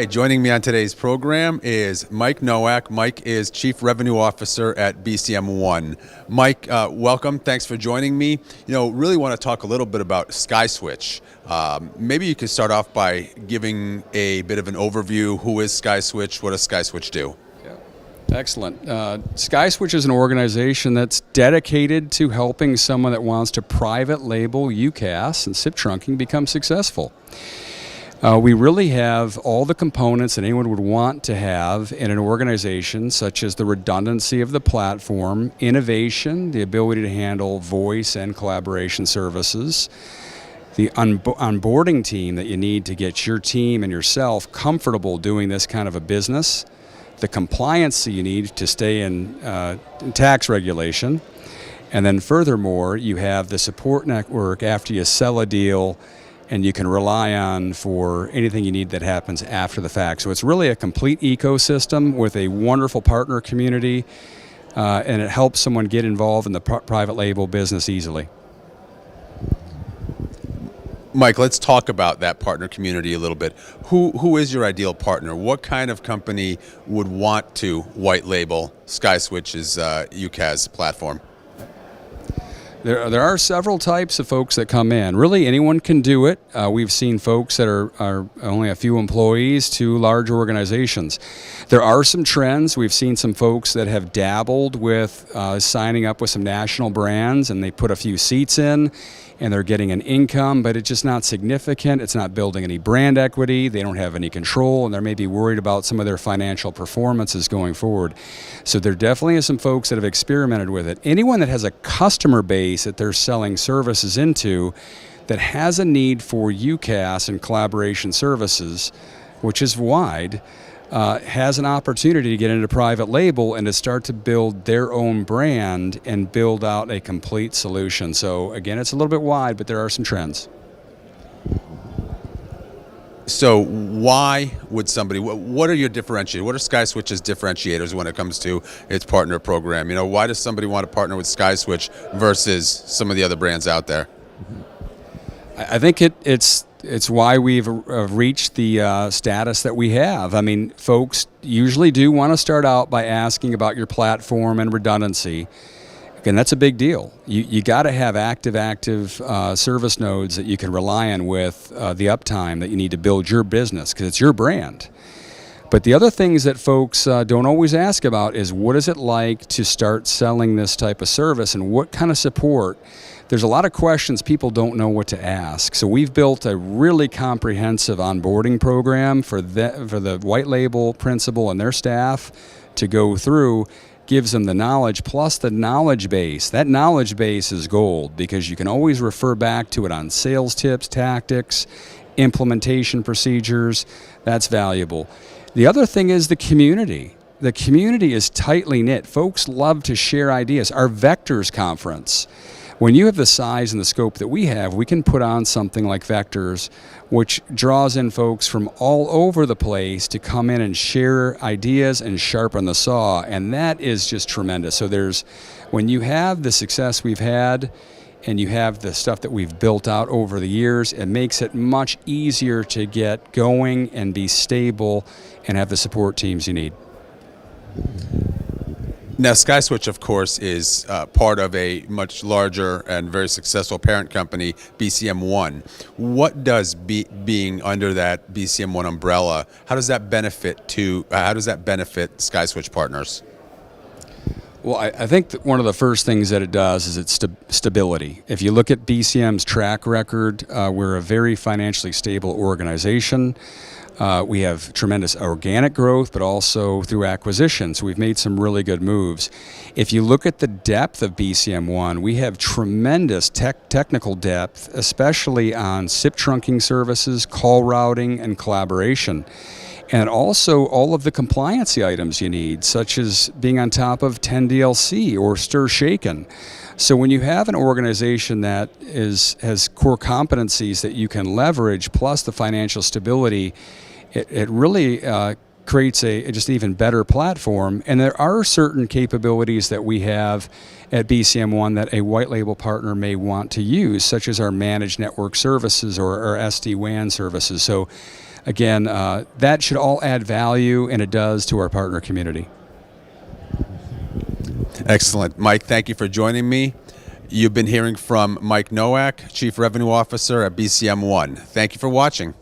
Hi, joining me on today's program is Mike Nowak. Mike is Chief Revenue Officer at BCM1. Mike, welcome. Thanks for joining me. Really want to talk a little bit about SkySwitch. Maybe you could start off by giving a bit of an overview. Who is SkySwitch? What does SkySwitch do? Excellent. SkySwitch is an organization that's dedicated to helping someone that wants to private label UCaaS and SIP trunking become successful. We really have all the components that anyone would want to have in an organization, such as the redundancy of the platform, innovation, the ability to handle voice and collaboration services, the onboarding team that you need to get your team and yourself comfortable doing this kind of a business, the compliance you need to stay in tax regulation, and then furthermore, you have the support network after you sell a deal and you can rely on for anything you need that happens after the fact. So it's really a complete ecosystem with a wonderful partner community, and it helps someone get involved in the private label business easily. Mike, let's talk about that partner community a little bit. Who is your ideal partner? What kind of company would want to white label SkySwitch's UCaaS platform? There are several types of folks that come in. Really, anyone can do it. We've seen folks that are only a few employees to large organizations. There are some trends. We've seen some folks that have dabbled with signing up with some national brands, and they put a few seats in, and they're getting an income, but it's just not significant. It's not building any brand equity. They don't have any control, and they're maybe worried about some of their financial performances going forward. So there definitely is some folks that have experimented with it. Anyone that has a customer base that they're selling services into that has a need for UCaaS and collaboration services, which is wide, has an opportunity to get into private label and to start to build their own brand and build out a complete solution. So again, it's a little bit wide, but there are some trends. So why would somebody, what are your differentiators? What are SkySwitch's differentiators when it comes to its partner program? Why does somebody want to partner with SkySwitch versus some of the other brands out there? I think it's why we've reached the status that we have. I mean, folks usually do want to start out by asking about your platform and redundancy. And that's a big deal. You got to have active service nodes that you can rely on with the uptime that you need to build your business, because it's your brand. But the other things that folks don't always ask about is, what is it like to start selling this type of service and what kind of support? There's a lot of questions people don't know what to ask. So we've built a really comprehensive onboarding program for the white label principal and their staff to go through. Gives them the knowledge plus the knowledge base. That knowledge base is gold because you can always refer back to it on sales tips, tactics, implementation procedures. That's valuable. The other thing is the community. The community is tightly knit. Folks love to share ideas. Our Vectors conference, when you have the size and the scope that we have, we can put on something like Vectors, which draws in folks from all over the place to come in and share ideas and sharpen the saw, and that is just tremendous. So when you have the success we've had and you have the stuff that we've built out over the years, it makes it much easier to get going and be stable and have the support teams you need. Now, SkySwitch, of course, is part of a much larger and very successful parent company, BCM1. What does being under that BCM1 umbrella, how does that benefit SkySwitch partners? Well, I think that one of the first things that it does is its stability. If you look at BCM's track record, we're a very financially stable organization. We have tremendous organic growth, but also through acquisitions. We've made some really good moves. If you look at the depth of BCM1, we have tremendous technical depth, especially on SIP trunking services, call routing, and collaboration. And also all of the compliancy items you need, such as being on top of 10DLC or STIR Shaken. So when you have an organization that has core competencies that you can leverage, plus the financial stability, it really creates a just even better platform. And there are certain capabilities that we have at BCM1 that a white label partner may want to use, such as our managed network services or our SD-WAN services. So again, that should all add value, and it does to our partner community. Excellent. Mike, thank you for joining me. You've been hearing from Mike Nowak, Chief Revenue Officer at BCM1. Thank you for watching.